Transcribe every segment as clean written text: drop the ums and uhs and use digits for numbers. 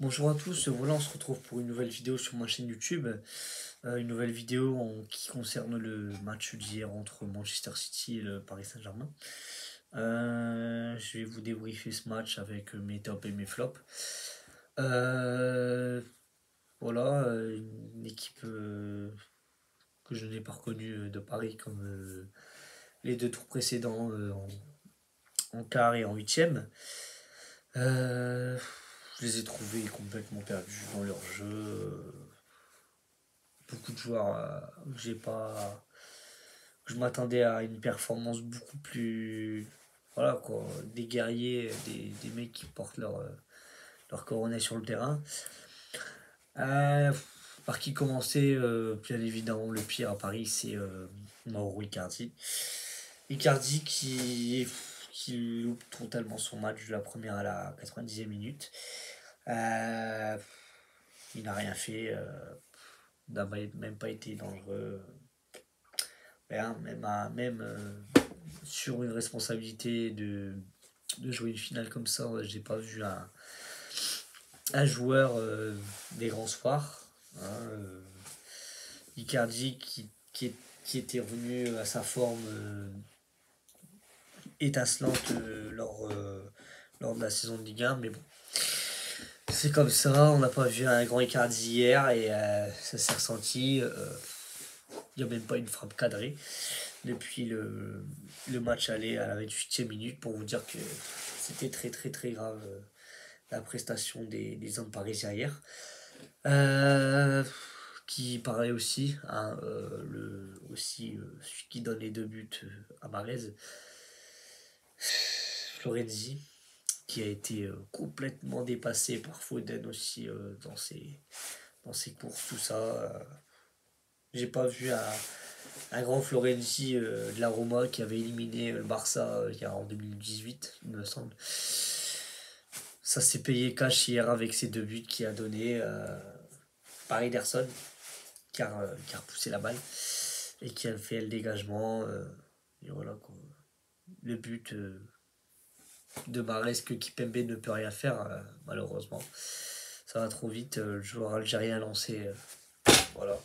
Bonjour à tous, voilà on se retrouve pour une nouvelle vidéo sur ma chaîne YouTube. Une nouvelle vidéo qui concerne le match d'hier entre Manchester City et le Paris Saint-Germain. Je vais vous débriefer ce match avec mes tops et mes flops. Euh, une équipe que je n'ai pas reconnue de Paris comme les deux tours précédents en quart et en huitième. Euh, je les ai trouvés complètement perdus dans leur jeu. Beaucoup de joueurs que j'ai pas. Je m'attendais à une performance beaucoup plus. Voilà quoi, des guerriers, des mecs qui portent leur coronet sur le terrain. Euh, Par qui commencer, bien évidemment, le pire à Paris, c'est Mauro Icardi. Icardi qui loupe totalement son match de la première à la 90e minute. Euh, il n'a rien fait, n'a même pas été dangereux. Même sur une responsabilité de jouer une finale comme ça, j'ai pas vu un joueur des grands soirs. Hein, Icardi qui était revenu à sa forme étincelante lors de la saison de Ligue 1, mais bon, c'est comme ça, on n'a pas vu un grand Icardi hier et ça s'est ressenti. Il n'y a même pas une frappe cadrée depuis le match aller à la 28e minute pour vous dire que c'était très très très grave la prestation des hommes parisiens hier. Qui paraît aussi, hein, celui qui donne les deux buts à Marez, Florenzi, qui a été complètement dépassé par Foden aussi dans ses courses, tout ça. J'ai pas vu un grand Florenzi de la Roma qui avait éliminé le Barça en 2018, il me semble. Ça s'est payé cash hier avec ces deux buts qu'il a donné par Ederson, qui a repoussé la balle et qui a fait le dégagement. Et voilà quoi. Le but de Mahrez que Kipembe ne peut rien faire, malheureusement. Ça va trop vite, le joueur algérien lancé. Voilà.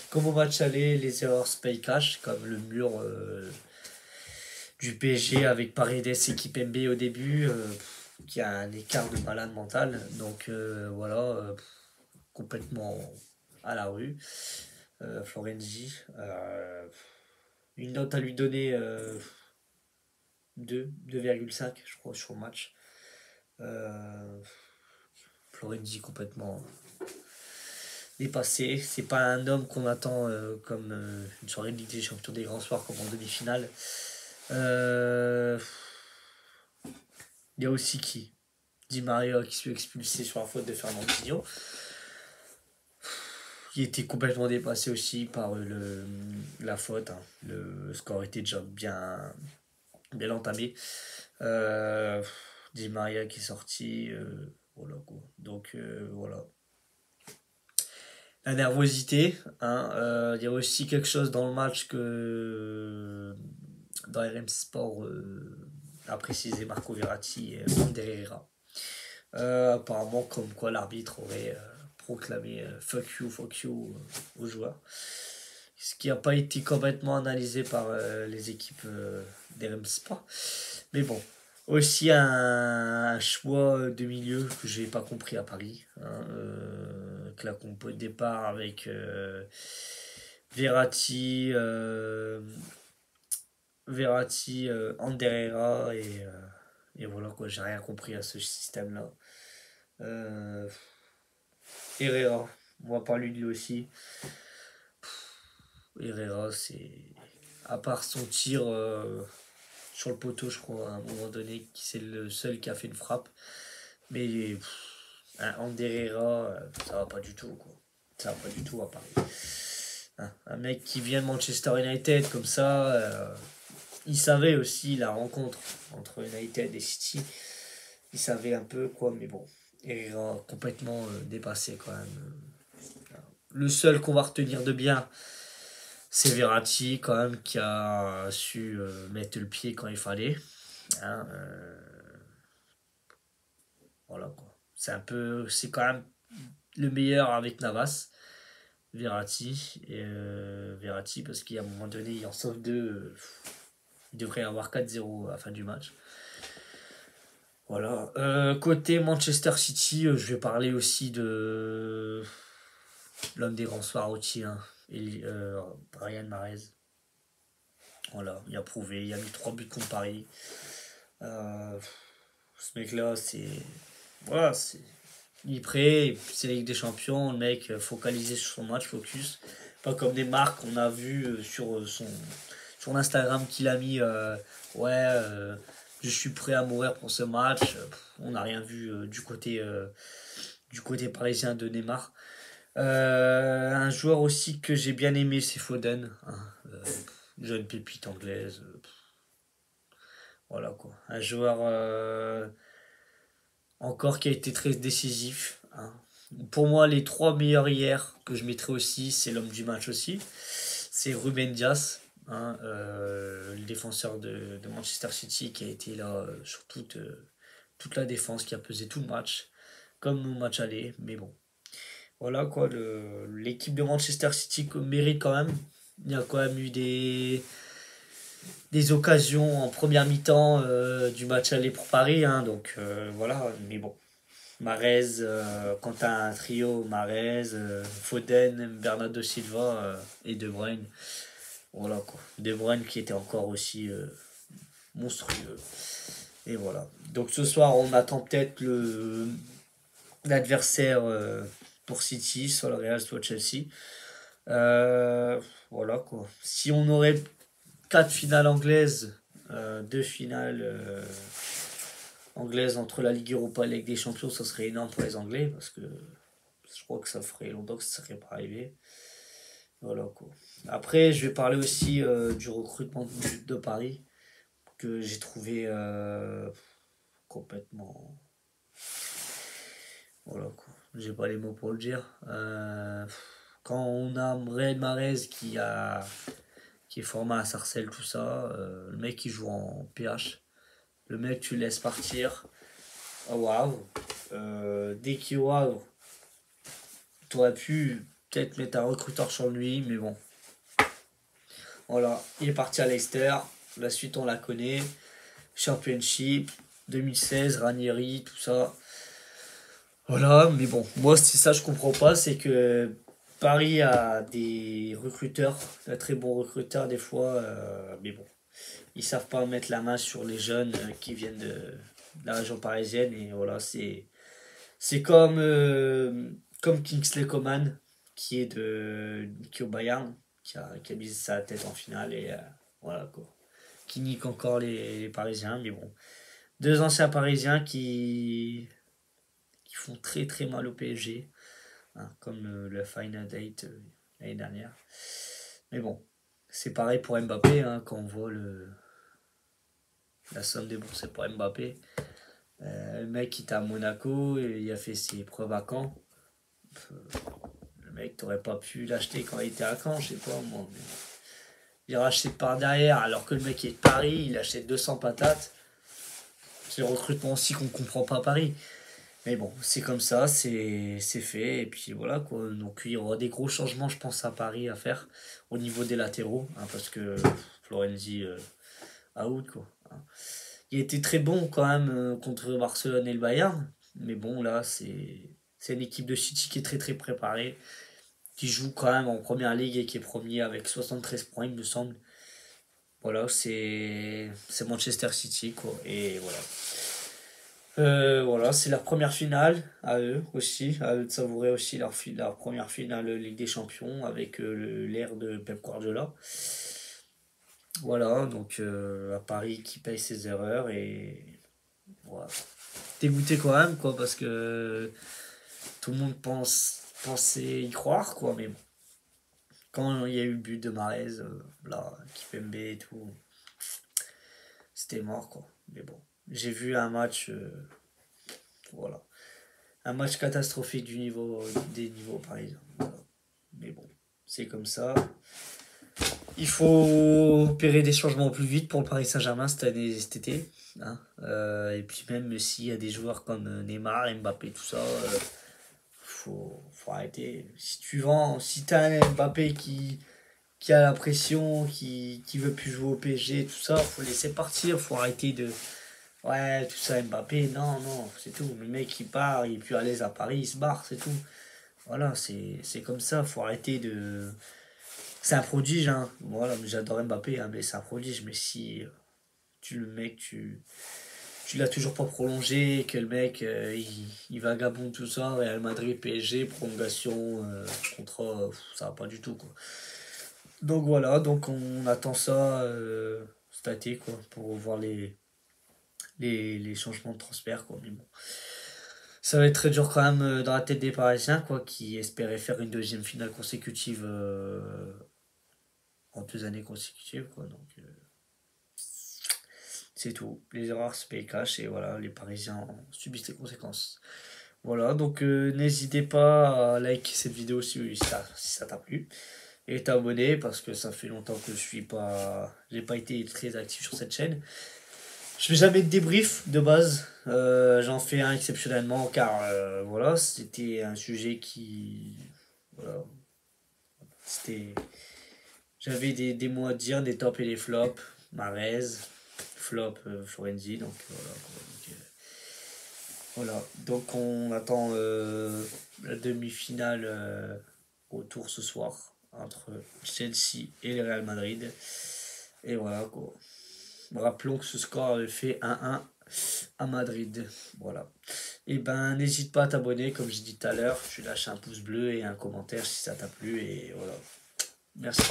Comme au match aller, les erreurs se payent cash, comme le mur du PSG avec Paredes et Kipembe au début, qui a un écart de malade mental. Donc voilà, complètement à la rue. Florenzi, une note à lui donner 2,5 je crois sur le match. Florenzi complètement dépassé. C'est pas un homme qu'on attend comme une soirée de Ligue des Champions des grands soirs comme en demi-finale. Il y a aussi qui Di Maria qui se fait expulser sur la faute de Fernandinho. Il était complètement dépassé aussi par la faute. Hein. Le score était déjà bien entamé. Di Maria qui est sorti. Voilà quoi. Donc voilà. La nervosité. Hein, il y a aussi quelque chose dans le match que dans RMC Sport a précisé Marco Verratti et Ander Herrera. Apparemment, comme quoi l'arbitre aurait proclamé fuck you aux joueurs. Ce qui n'a pas été complètement analysé par les équipes d'RM Sport. Mais bon, aussi un choix de milieu que j'ai pas compris à Paris. Hein, que la compo de départ avec Verratti, Ander Herrera et voilà quoi, j'ai rien compris à ce système-là. Euh, Herrera, on va parler de lui aussi. Herrera, c'est. À part son tir sur le poteau, je crois, à un moment donné, c'est le seul qui a fait une frappe. Mais un Ander Herrera, ça va pas du tout, quoi. Ça va pas du tout à Paris. Un mec qui vient de Manchester United comme ça, il savait aussi la rencontre entre United et City. Il savait un peu quoi, mais bon. Herrera complètement dépassé quand même. Le seul qu'on va retenir de bien, c'est Verratti quand même qui a su mettre le pied quand il fallait. Hein, voilà quoi. c'est quand même le meilleur avec Navas, Verratti, parce qu'à un moment donné, il en sauve deux. Il devrait y avoir 4-0 à la fin du match. Voilà. Côté Manchester City, je vais parler aussi de l'homme des grands soirs aussi, hein, Ryan Mahrez. Voilà, il a prouvé, il a mis 3 buts contre Paris. Ce mec-là, voilà, il est prêt, c'est la Ligue des Champions, le mec focalisé sur son match, focus. Pas comme des marques qu'on a vu sur Instagram qu'il a mis je suis prêt à mourir pour ce match. On n'a rien vu du côté parisien de Neymar. Un joueur aussi que j'ai bien aimé, c'est Foden, hein, jeune pépite anglaise. Voilà quoi. Un joueur encore qui a été très décisif, hein. Pour moi, les 3 meilleurs hier que je mettrais aussi, c'est l'homme du match aussi. C'est Ruben Dias, hein, le défenseur de Manchester City qui a été là sur toute la défense, qui a pesé tout le match, comme au match aller. Mais bon, voilà quoi, l'équipe de Manchester City mérite quand même. Il y a quand même eu des occasions en première mi-temps du match aller pour Paris, hein, donc voilà, mais bon. Mahrez, quand t'as un trio, Mahrez, Foden, Bernardo Silva et De Bruyne, voilà quoi. De Bruyne qui était encore aussi monstrueux. Et voilà. Donc ce soir, on attend peut-être l'adversaire pour City, soit le Real, soit Chelsea. Voilà quoi. Si on aurait 4 finales anglaises, 2 finales anglaises entre la Ligue Europa et la Ligue des Champions, ça serait énorme pour les Anglais parce que je crois que ça ferait longtemps que ça serait pas arrivé. Voilà quoi. Après, je vais parler aussi du recrutement de Paris que j'ai trouvé complètement. Voilà quoi. J'ai pas les mots pour le dire. Quand on a Riyad Mahrez qui est formé à Sarcelles, tout ça, le mec qui joue en PH, le mec tu le laisses partir. Oh waouh! Dès qu'il waouh, t'aurais pu peut-être mettre un recruteur sur lui, mais bon. Voilà, il est parti à Leicester. La suite, on la connaît. Championship, 2016, Ranieri, tout ça. Voilà, mais bon, moi, c'est ça, je comprends pas. C'est que Paris a des recruteurs, de très bons recruteurs, des fois, mais bon, ils savent pas mettre la main sur les jeunes qui viennent de la région parisienne. Et voilà, c'est comme Kingsley Coman, qui est au Bayern, qui a mis sa tête en finale et voilà quoi. Qui nique encore les Parisiens, mais bon. Deux anciens Parisiens qui font très très mal au PSG, hein, comme le Final Date l'année dernière. Mais bon, c'est pareil pour Mbappé, hein, quand on voit la somme déboursée pour Mbappé. Le mec il était à Monaco, et il a fait ses preuves à Caen. Le mec, t'aurais pas pu l'acheter quand il était à Caen, je sais pas moi. Mais il rachète par derrière, alors que le mec est de Paris, il achète 200 patates. C'est le recrutement aussi qu'on comprend pas à Paris. Mais bon, c'est comme ça, c'est fait. Et puis voilà quoi. Donc il y aura des gros changements, je pense, à Paris à faire au niveau des latéraux, hein, parce que Florenzi out quoi, hein. Il a été très bon quand même contre Barcelone et le Bayern. Mais bon, là, c'est une équipe de City qui est très très préparée, qui joue quand même en première ligue et qui est premier avec 73 points, il me semble. Voilà, c'est Manchester City, quoi. Et voilà. Voilà, c'est leur première finale à eux aussi, à eux de savourer aussi leur première finale Ligue des Champions avec l'ère de Pep Guardiola. Voilà, donc à Paris qui paye ses erreurs et voilà. Dégoûté quand même, quoi, parce que tout le monde pensait y croire, quoi, mais bon. Quand il y a eu le but de Mahrez, là, Kipembe et tout, c'était mort, quoi. Mais bon, j'ai vu un match, voilà, un match catastrophique des niveaux parisiens. Voilà. Mais bon, c'est comme ça. Il faut opérer des changements plus vite pour le Paris Saint-Germain cet été. Hein. Et puis même s'il y a des joueurs comme Neymar, Mbappé, tout ça, faut arrêter. Si t'as un Mbappé qui a la pression, qui veut plus jouer au PSG, tout ça, faut laisser partir, faut arrêter de... Ouais, tout ça, Mbappé, non, non, c'est tout. Le mec, il part, il est plus à l'aise à Paris, il se barre, c'est tout. Voilà, c'est comme ça, faut arrêter de... C'est un prodige, hein. Voilà, j'adore Mbappé, hein, mais c'est un prodige. Mais si le mec, tu l'as toujours pas prolongé, que le mec, il vagabonde tout ça, Real Madrid, PSG, prolongation, contrat, ça va pas du tout, quoi. Donc voilà, donc on attend ça cet été, quoi, pour voir les changements de transfert, quoi. Mais bon, ça va être très dur quand même dans la tête des Parisiens, quoi, qui espéraient faire une deuxième finale consécutive en 2 années consécutives, quoi. Donc c'est tout. Les erreurs se payent cash et voilà, les Parisiens subissent les conséquences. Voilà, donc n'hésitez pas à liker cette vidéo si ça t'a plu. Et t'abonner parce que ça fait longtemps que j'ai pas été très actif sur cette chaîne. Je fais jamais de débrief de base. J'en fais un exceptionnellement car voilà, c'était un sujet qui, voilà, c'était, j'avais des mots à dire, des tops et des flops. Marez, flop Florenzi, donc voilà. Voilà, donc on attend la demi-finale au tour ce soir entre Chelsea et le Real Madrid. Et voilà quoi. Rappelons que ce score avait fait 1-1 à Madrid. Voilà. Et ben n'hésite pas à t'abonner comme j'ai dit tout à l'heure. Tu lâches un pouce bleu et un commentaire si ça t'a plu. Et voilà. Merci.